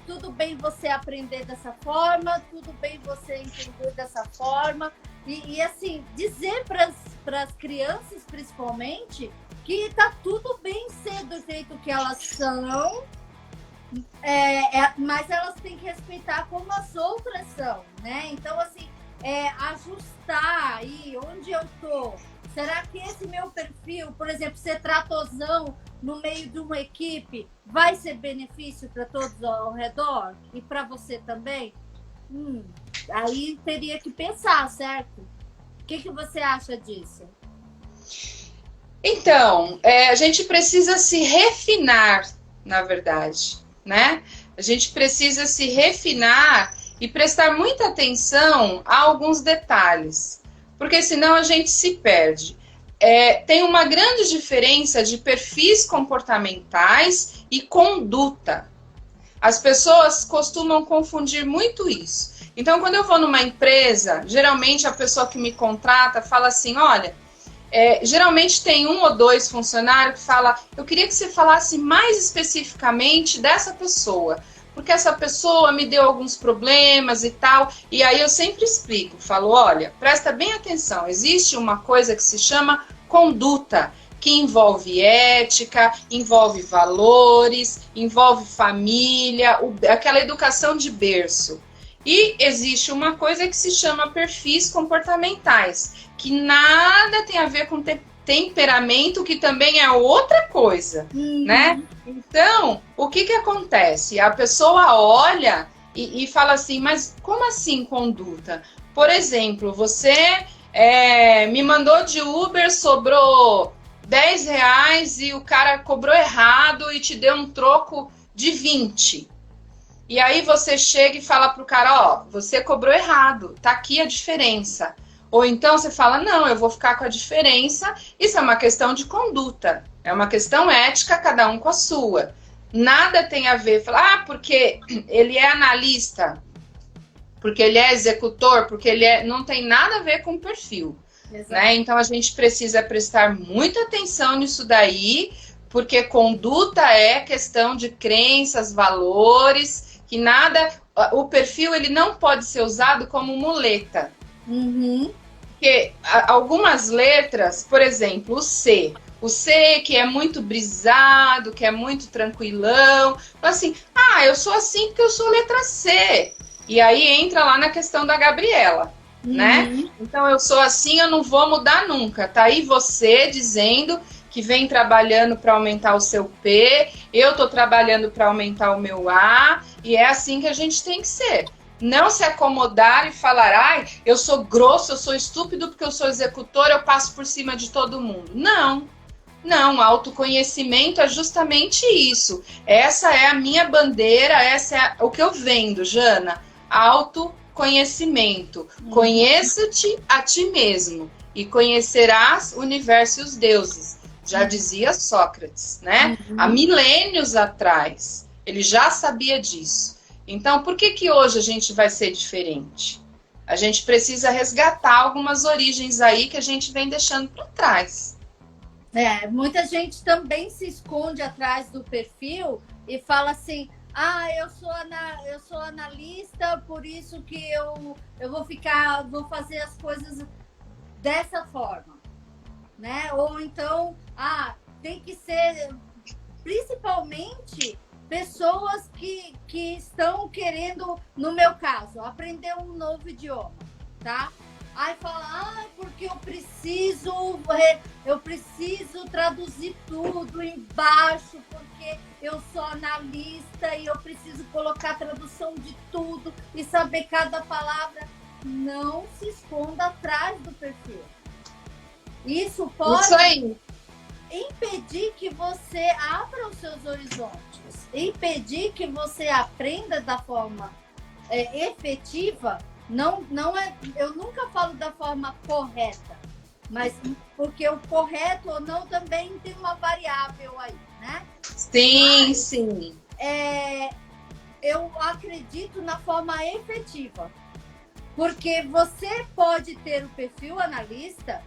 Tudo bem você aprender dessa forma, tudo bem você entender dessa forma, e assim, dizer para as crianças, principalmente, que tá tudo bem ser do jeito que elas são, mas elas têm que respeitar como as outras são, né? Então, assim, ajustar aí onde eu tô. Será que esse meu perfil, por exemplo, ser tratozão no meio de uma equipe, vai ser benefício para todos ao redor? E para você também? Aí teria que pensar, certo? O que você acha disso? Então, a gente precisa se refinar, na verdade, né? A gente precisa se refinar e prestar muita atenção a alguns detalhes, porque senão a gente se perde. Tem uma grande diferença de perfis comportamentais e conduta. As pessoas costumam confundir muito isso. Então, quando eu vou numa empresa, geralmente a pessoa que me contrata fala assim, olha, geralmente tem 1 ou 2 funcionários que fala, eu queria que você falasse mais especificamente dessa pessoa, porque essa pessoa me deu alguns problemas e tal, e aí eu sempre explico, falo, olha, presta bem atenção, existe uma coisa que se chama conduta, que envolve ética, envolve valores, envolve família, aquela educação de berço. E existe uma coisa que se chama perfis comportamentais, que nada tem a ver com temperamento, que também é outra coisa, né? Então, o que acontece? A pessoa olha e fala assim, mas como assim conduta? Por exemplo, você me mandou de Uber, sobrou R$10 e o cara cobrou errado e te deu um troco de 20. E aí você chega e fala pro cara, você cobrou errado, tá aqui a diferença. Ou então você fala, não, eu vou ficar com a diferença. Isso é uma questão de conduta, é uma questão ética, cada um com a sua. Nada tem a ver, falar, porque ele é analista, porque ele é executor, porque ele não tem nada a ver com perfil. né? Então a gente precisa prestar muita atenção nisso daí, porque conduta é questão de crenças, valores, que nada, o perfil ele não pode ser usado como muleta. Porque algumas letras, por exemplo, o C que é muito brisado, que é muito tranquilão, assim, eu sou assim porque eu sou letra C. E aí entra lá na questão da Gabriela, né? Então eu sou assim, eu não vou mudar nunca. Tá aí você dizendo que vem trabalhando para aumentar o seu P, eu tô trabalhando para aumentar o meu A, e é assim que a gente tem que ser. Não se acomodar e falar, eu sou grosso, eu sou estúpido porque eu sou executor, eu passo por cima de todo mundo. Não, autoconhecimento é justamente isso. Essa é a minha bandeira, essa é o que eu vendo, Jana. Autoconhecimento. Conheça-te a ti mesmo e conhecerás o universo e os deuses. Já dizia Sócrates, né? Há milênios atrás. Ele já sabia disso. Então, por que hoje a gente vai ser diferente? A gente precisa resgatar algumas origens aí que a gente vem deixando para trás. Muita gente também se esconde atrás do perfil e fala assim, eu sou analista, por isso que eu vou fazer as coisas dessa forma, né? Ou então, tem que ser, principalmente, pessoas que estão querendo, no meu caso, aprender um novo idioma, tá? Aí fala, porque eu preciso traduzir tudo embaixo, porque eu sou analista e eu preciso colocar a tradução de tudo e saber cada palavra. Não se esconda atrás do perfil. Isso pode impedir que você abra os seus horizontes, impedir que você aprenda da forma efetiva. Não é, eu nunca falo da forma correta, mas porque o correto ou não também tem uma variável aí, né? Sim. Eu acredito na forma efetiva, porque você pode ter o perfil analista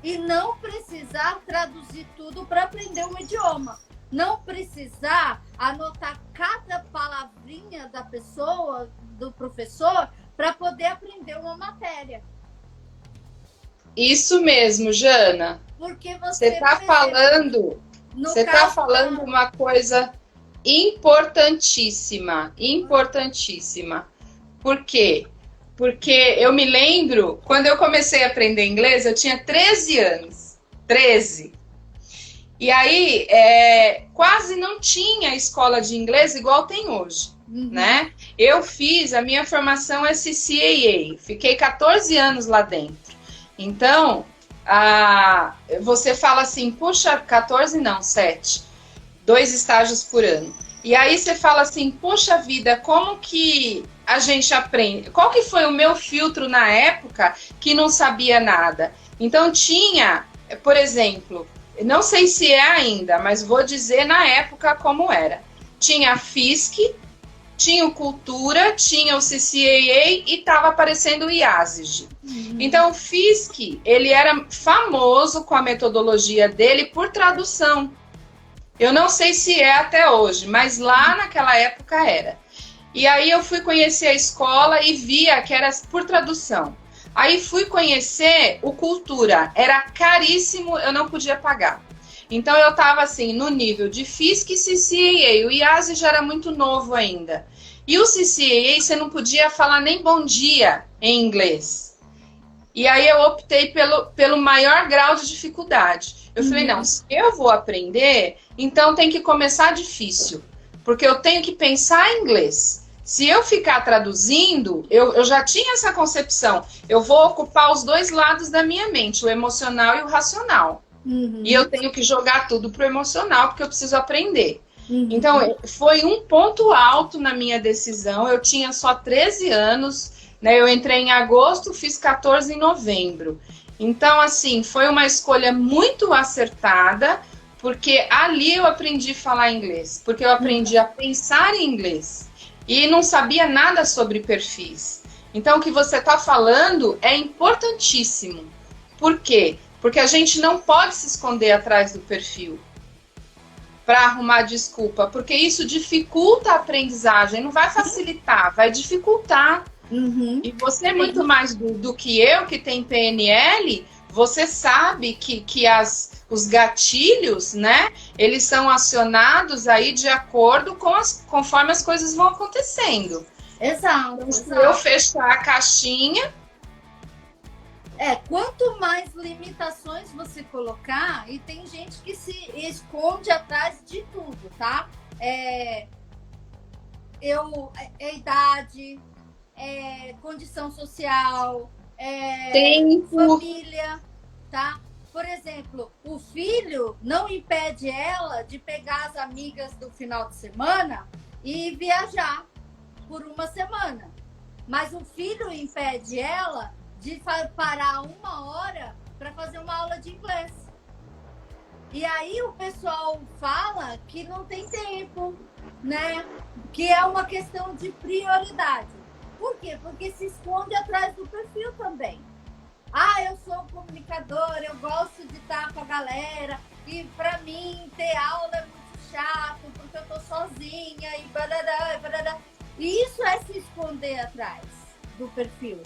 e não precisar traduzir tudo para aprender um idioma. Não precisar anotar cada palavrinha da pessoa, do professor, para poder aprender uma matéria. Isso mesmo, Jana. Porque você está falando, uma coisa importantíssima. Por quê? Porque eu me lembro, quando eu comecei a aprender inglês, eu tinha 13 anos. 13. E aí, quase não tinha escola de inglês igual tem hoje, né? Eu fiz a minha formação SCAA, fiquei 14 anos lá dentro. Então, você fala assim, puxa, 14 não, 7. 2 estágios por ano. E aí você fala assim, puxa vida, como que a gente aprende? Qual que foi o meu filtro na época que não sabia nada? Então tinha, por exemplo, não sei se é ainda, mas vou dizer na época como era. Tinha a FISC, tinha o Cultura, tinha o CCAA e estava aparecendo o IASIG. Então o FISC, ele era famoso com a metodologia dele por tradução. Eu não sei se é até hoje, mas lá naquela época era. E aí eu fui conhecer a escola e via que era por tradução. Aí fui conhecer o Cultura, era caríssimo, eu não podia pagar. Então eu estava assim, no nível de FISC e CCAA, o IASE já era muito novo ainda. E o CCAA você não podia falar nem bom dia em inglês. E aí eu optei pelo maior grau de dificuldade. Eu falei, não, se eu vou aprender, então tem que começar difícil. Porque eu tenho que pensar em inglês. Se eu ficar traduzindo, eu já tinha essa concepção. Eu vou ocupar os dois lados da minha mente, o emocional e o racional. E eu tenho que jogar tudo pro emocional, porque eu preciso aprender. Então, foi um ponto alto na minha decisão. Eu tinha só 13 anos, né? Eu entrei em agosto, fiz 14 em novembro. Então, assim, foi uma escolha muito acertada, porque ali eu aprendi a falar inglês, porque eu aprendi a pensar em inglês. E não sabia nada sobre perfis. Então, o que você está falando é importantíssimo. Por quê? Porque a gente não pode se esconder atrás do perfil para arrumar desculpa, porque isso dificulta a aprendizagem, não vai facilitar, vai dificultar. Uhum. E você, muito mais do que eu, que tem PNL, você sabe que os gatilhos, né, eles são acionados aí de acordo com conforme as coisas vão acontecendo. Exato. Então, se eu fechar a caixinha... Quanto mais limitações você colocar, e tem gente que se esconde atrás de tudo, tá? Idade, condição social, família, tá? Por exemplo, o filho não impede ela de pegar as amigas do final de semana e viajar por uma semana. Mas o filho impede ela de parar 1 hora para fazer uma aula de inglês. E aí o pessoal fala que não tem tempo, né? Que é uma questão de prioridade. Por quê? Porque se esconde atrás do perfil também. Eu sou comunicadora, eu gosto de estar com a galera, e para mim ter aula é muito chato, porque eu tô sozinha, e barará. E isso é se esconder atrás do perfil.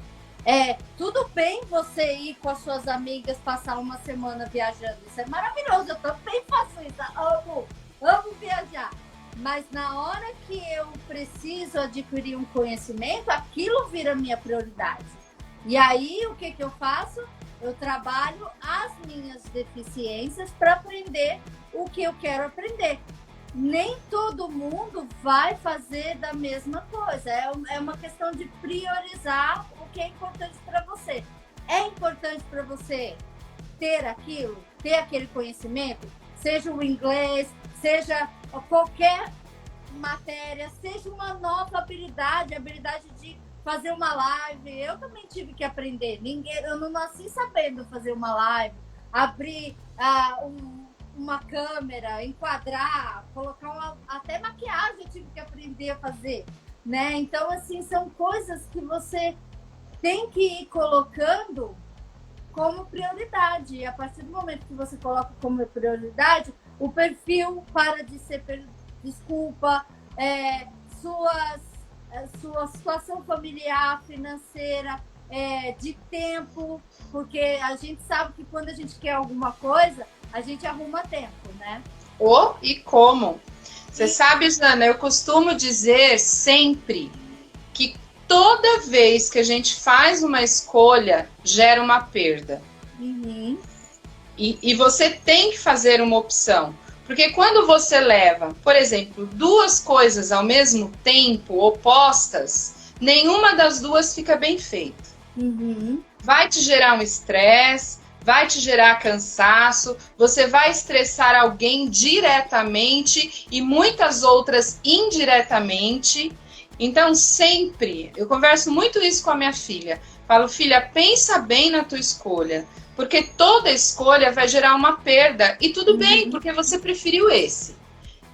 Tudo bem você ir com as suas amigas, passar uma semana viajando. Isso é maravilhoso, eu também faço isso. Amo viajar. Mas na hora que eu preciso adquirir um conhecimento, aquilo vira minha prioridade. E aí, o que eu faço? Eu trabalho as minhas deficiências para aprender o que eu quero aprender. Nem todo mundo vai fazer da mesma coisa. É uma questão de priorizar o que é importante para você. É importante para você ter aquilo, ter aquele conhecimento, seja o inglês, seja qualquer matéria, seja uma nova habilidade, a habilidade de fazer uma live. Eu também tive que aprender. Eu não nasci sabendo fazer uma live, abrir uma câmera, enquadrar, colocar até maquiagem eu tive que aprender a fazer, né? Então, assim, são coisas que você tem que ir colocando como prioridade. E a partir do momento que você coloca como prioridade, o perfil para de ser desculpa, sua situação familiar, financeira, de tempo, porque a gente sabe que quando a gente quer alguma coisa, a gente arruma tempo, né? E como? Você sabe, Jana, eu costumo dizer sempre que toda vez que a gente faz uma escolha, gera uma perda. Uhum. E você tem que fazer uma opção. Porque quando você leva, por exemplo, 2 coisas ao mesmo tempo, opostas, nenhuma das 2 fica bem feita. Uhum. Vai te gerar um estresse, vai te gerar cansaço, você vai estressar alguém diretamente e muitas outras indiretamente. Então, sempre, eu converso muito isso com a minha filha. Falo, filha, pensa bem na tua escolha, porque toda escolha vai gerar uma perda. E tudo bem, porque você preferiu esse.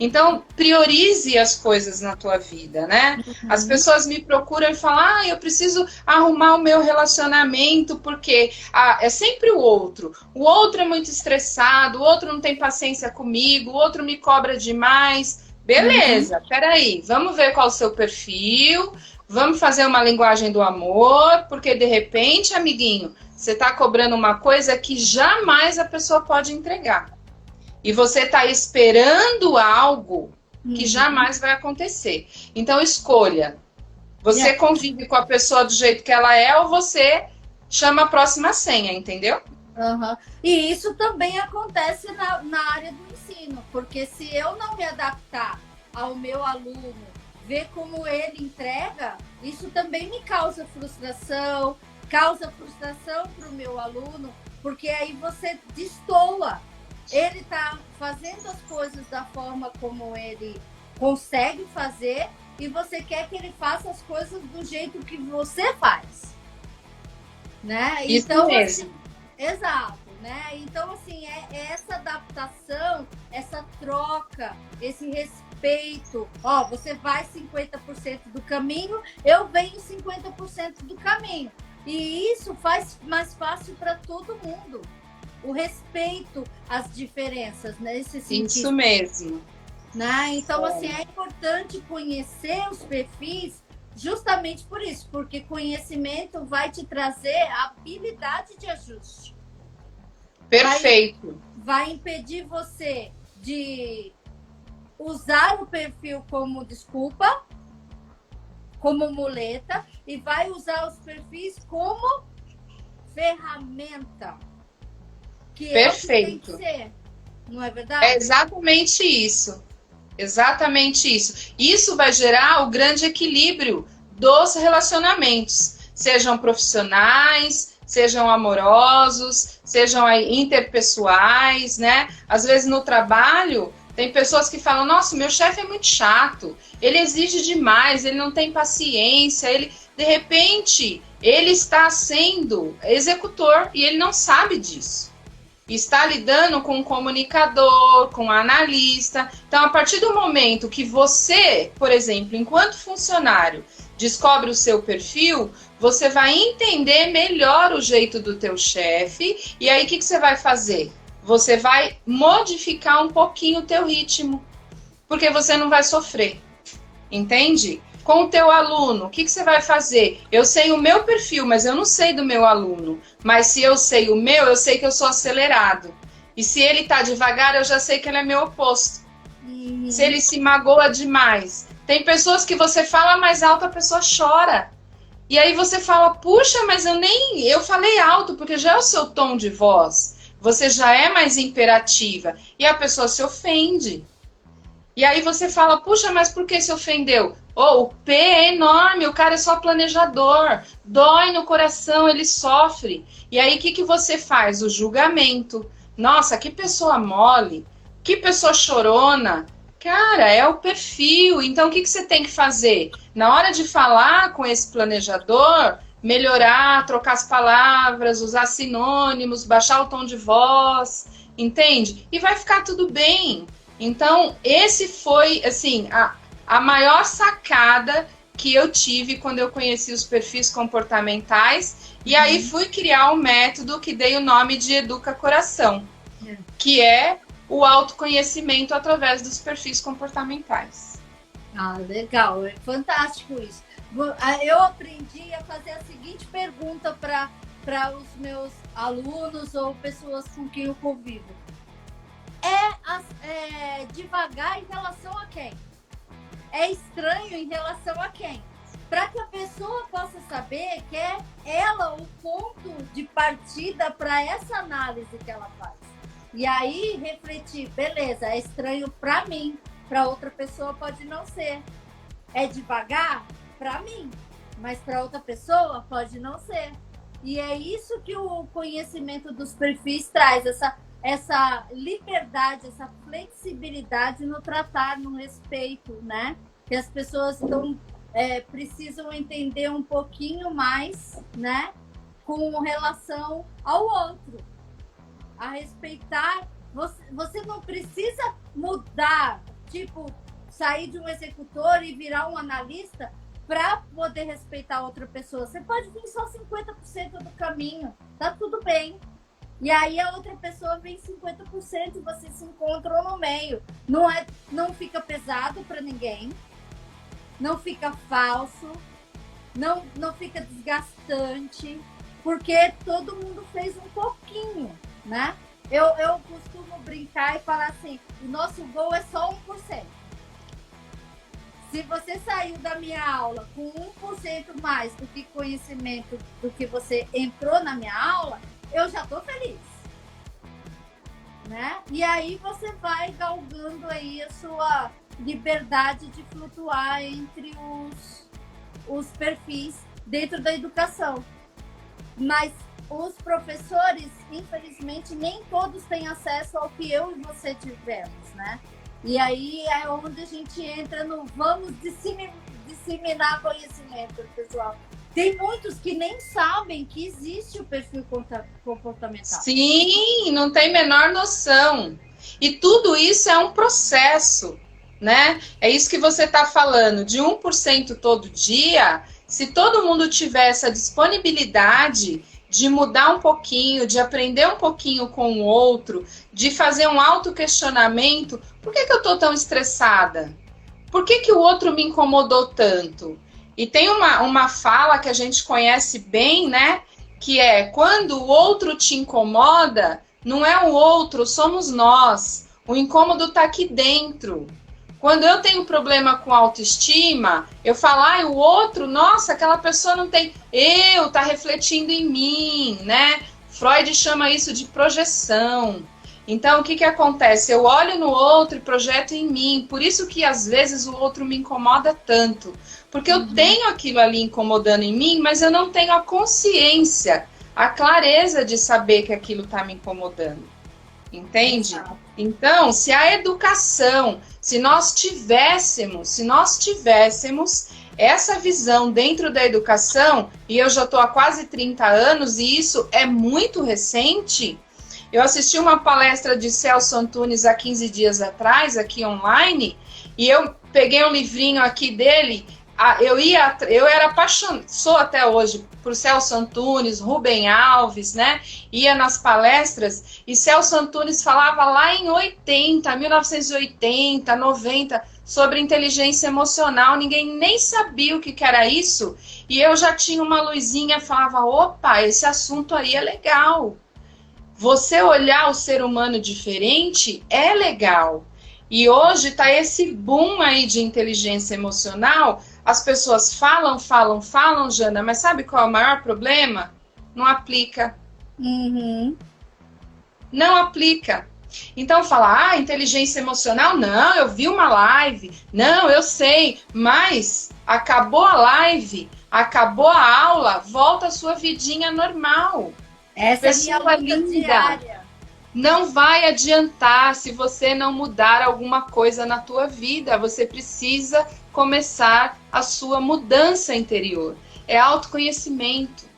Então, priorize as coisas na tua vida, né? As pessoas me procuram e falam, eu preciso arrumar o meu relacionamento, porque é sempre o outro. O outro é muito estressado, o outro não tem paciência comigo, o outro me cobra demais. Beleza, peraí, vamos ver qual é o seu perfil, vamos fazer uma linguagem do amor, porque de repente, amiguinho, você está cobrando uma coisa que jamais a pessoa pode entregar. E você está esperando algo que jamais vai acontecer. Então, escolha. Você convive com a pessoa do jeito que ela é ou você chama a próxima senha, entendeu? Uhum. E isso também acontece na área do ensino, porque se eu não me adaptar ao meu aluno, ver como ele entrega, isso também me causa frustração para o meu aluno, porque aí você destoa. Ele está fazendo as coisas da forma como ele consegue fazer e você quer que ele faça as coisas do jeito que você faz, né? Isso então, mesmo. Assim, exato, né? Então, assim, essa adaptação, essa troca, esse respeito. Você vai 50% do caminho, eu venho 50% do caminho. E isso faz mais fácil para todo mundo. O respeito às diferenças, nesse sentido. Isso mesmo. Né? Então, assim, é importante conhecer os perfis justamente por isso, porque conhecimento vai te trazer habilidade de ajuste. Perfeito. Vai impedir você de usar o perfil como desculpa, como muleta, e vai usar os perfis como ferramenta. Que Perfeito. É o que tem que ser, não é verdade? É exatamente isso. Exatamente isso. Isso vai gerar o grande equilíbrio dos relacionamentos, sejam profissionais, sejam amorosos, sejam interpessoais, né? Às vezes no trabalho tem pessoas que falam: nossa, meu chefe é muito chato, ele exige demais, ele não tem paciência, ele, de repente, ele está sendo executor e ele não sabe disso. Está lidando com um comunicador, com um analista. Então, a partir do momento que você, por exemplo, enquanto funcionário, descobre o seu perfil, você vai entender melhor o jeito do teu chefe. E aí, o que você vai fazer? Você vai modificar um pouquinho o teu ritmo, porque você não vai sofrer. Entende? Com o teu aluno, o que você vai fazer? Eu sei o meu perfil, mas eu não sei do meu aluno. Mas se eu sei o meu, eu sei que eu sou acelerado. E se ele tá devagar, eu já sei que ele é meu oposto. Se ele se magoa demais. Tem pessoas que você fala mais alto, a pessoa chora. E aí você fala: puxa, mas eu falei alto, porque já é o seu tom de voz. Você já é mais imperativa. E a pessoa se ofende. E aí você fala: puxa, mas por que se ofendeu? Oh, o P é enorme, o cara é só planejador, dói no coração, ele sofre. E aí o que você faz? O julgamento. Nossa, que pessoa mole, que pessoa chorona. Cara, é o perfil. Então o que você tem que fazer? Na hora de falar com esse planejador, melhorar, trocar as palavras, usar sinônimos, baixar o tom de voz, entende? E vai ficar tudo bem. Então, esse foi, assim, a maior sacada que eu tive quando eu conheci os perfis comportamentais. E aí fui criar um método que dei o nome de Educa Coração, que é o autoconhecimento através dos perfis comportamentais. Ah, legal. É fantástico isso. Eu aprendi a fazer a seguinte pergunta para os meus alunos ou pessoas com quem eu convivo. É devagar em relação a quem? É estranho em relação a quem? Para que a pessoa possa saber que é ela o ponto de partida para essa análise que ela faz. E aí refletir: beleza, é estranho para mim, para outra pessoa pode não ser. É devagar para mim, mas para outra pessoa pode não ser. E é isso que o conhecimento dos perfis traz, essa liberdade, essa flexibilidade no tratar, no respeito, né? Que as pessoas precisam entender um pouquinho mais, né? Com relação ao outro. A respeitar. Você não precisa mudar, tipo, sair de um executor e virar um analista para poder respeitar outra pessoa. Você pode vir só 50% do caminho. Tá tudo bem. E aí a outra pessoa vem 50% e vocês se encontram no meio. Não fica pesado para ninguém, não fica falso, não fica desgastante, porque todo mundo fez um pouquinho, né? Eu costumo brincar e falar assim: o nosso gol é só 1%. Se você saiu da minha aula com 1% mais do que conhecimento do que você entrou na minha aula, eu já tô feliz, né? E aí você vai galgando aí a sua liberdade de flutuar entre os perfis dentro da educação. Mas os professores, infelizmente, nem todos têm acesso ao que eu e você tivemos, né? E aí é onde a gente entra no vamos disseminar conhecimento, pessoal. Tem muitos que nem sabem que existe o perfil comportamental. Sim, não tem menor noção. E tudo isso é um processo, né? É isso que você está falando. De 1% todo dia, Se todo mundo tiver essa disponibilidade de mudar um pouquinho, de aprender um pouquinho com o outro, de fazer um autoquestionamento, por que eu estou tão estressada? Por que o outro me incomodou tanto? E tem uma fala que a gente conhece bem, né? Que é, quando o outro te incomoda, não é o outro, somos nós. O incômodo está aqui dentro. Quando eu tenho problema com autoestima, eu falo, o outro, nossa, aquela pessoa não tem... tá refletindo em mim, né? Freud chama isso de projeção. Então, o que acontece? Eu olho no outro e projeto em mim. Por isso que, às vezes, o outro me incomoda tanto. Porque eu tenho aquilo ali incomodando em mim, mas eu não tenho a consciência, a clareza de saber que aquilo está me incomodando. Entende? Exato. Então, se a educação, se nós tivéssemos essa visão dentro da educação, e eu já estou há quase 30 anos, e isso é muito recente. Eu assisti uma palestra de Celso Antunes há 15 dias atrás, aqui online, e eu peguei um livrinho aqui dele. Eu era apaixonada, sou até hoje, por Celso Antunes, Rubem Alves, né? Ia nas palestras e Celso Antunes falava lá em 1980, 90, sobre inteligência emocional. Ninguém nem sabia o que era isso. E eu já tinha uma luzinha, falava, opa, esse assunto aí é legal. Você olhar o ser humano diferente é legal. E hoje está esse boom aí de inteligência emocional. As pessoas falam, Jana, mas sabe qual é o maior problema? Não aplica. Não aplica. Então fala, inteligência emocional? Não, eu vi uma live. Não, eu sei. Mas acabou a live, acabou a aula, volta a sua vidinha normal. Essa pessoa é a minha luta diária. Não vai adiantar se você não mudar alguma coisa na tua vida. Você precisa começar a sua mudança interior. É autoconhecimento.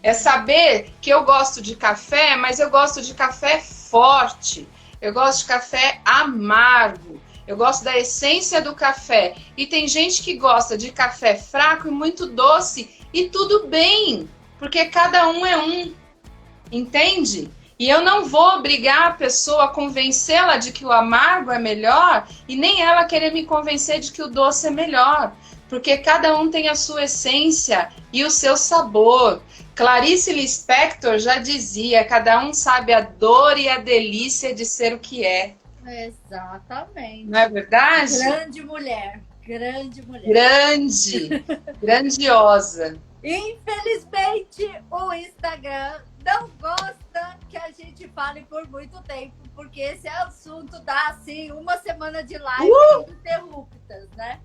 É saber que eu gosto de café, mas eu gosto de café forte. Eu gosto de café amargo. Eu gosto da essência do café. E tem gente que gosta de café fraco e muito doce. E tudo bem, porque cada um é um. Entende? E eu não vou obrigar a pessoa a convencê-la de que o amargo é melhor e nem ela querer me convencer de que o doce é melhor. Porque cada um tem a sua essência e o seu sabor. Clarice Lispector já dizia, cada um sabe a dor e a delícia de ser o que é. Exatamente. Não é verdade? Grande mulher, grande mulher. Grandiosa. Infelizmente, o Instagram não gosta que a gente fale por muito tempo, porque esse assunto dá, assim, uma semana de live ininterruptas, né?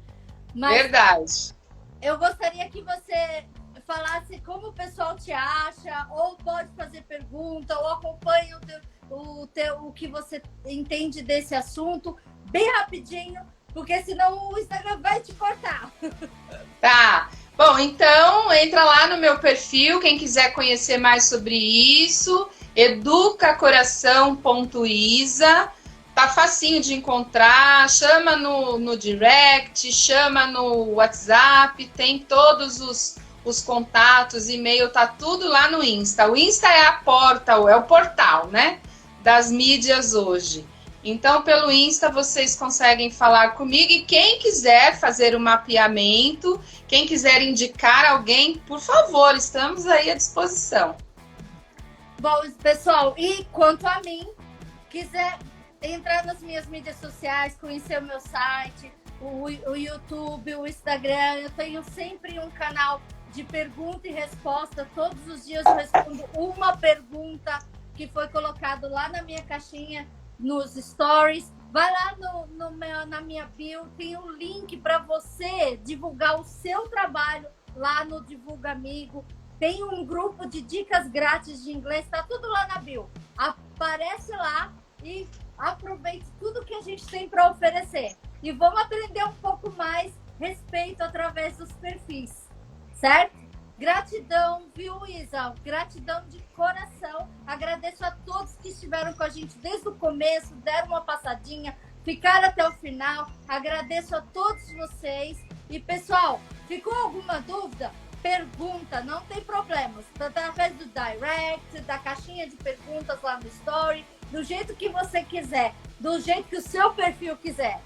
Mas verdade. Eu gostaria que você falasse como o pessoal te acha, ou pode fazer pergunta, ou acompanha o que você entende desse assunto, bem rapidinho, porque senão o Instagram vai te cortar. Tá. Bom, então entra lá no meu perfil, quem quiser conhecer mais sobre isso, educacoração.isa, tá facinho de encontrar, chama no direct, chama no WhatsApp, tem todos os contatos, e-mail, tá tudo lá no Insta. O Insta é a porta, é o portal, né, das mídias hoje. Então, pelo Insta, vocês conseguem falar comigo. E quem quiser fazer um mapeamento, quem quiser indicar alguém, por favor, estamos aí à disposição. Bom, pessoal, e quanto a mim, quiser entrar nas minhas mídias sociais, conhecer o meu site, o YouTube, o Instagram, eu tenho sempre um canal de pergunta e resposta. Todos os dias eu respondo uma pergunta que foi colocado lá na minha caixinha, nos stories. Vai lá na minha bio, tem um link para você divulgar o seu trabalho lá no Divulga Amigo. Tem um grupo de dicas grátis de inglês, tá tudo lá na bio. Aparece lá e aproveite tudo que a gente tem para oferecer. E vamos aprender um pouco mais respeito através dos perfis, certo? Gratidão, viu, Isa? Gratidão de coração. Agradeço a todos que estiveram com a gente desde o começo, deram uma passadinha, ficaram até o final. Agradeço a todos vocês. E, pessoal, Ficou alguma dúvida? Pergunta, não tem problemas. Através do direct, da caixinha de perguntas lá no story, do jeito que você quiser, do jeito que o seu perfil quiser.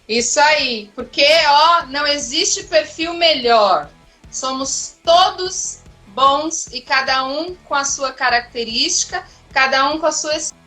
Isso aí, porque ó, não existe perfil melhor. Somos todos bons e cada um com a sua característica, cada um com a sua essência.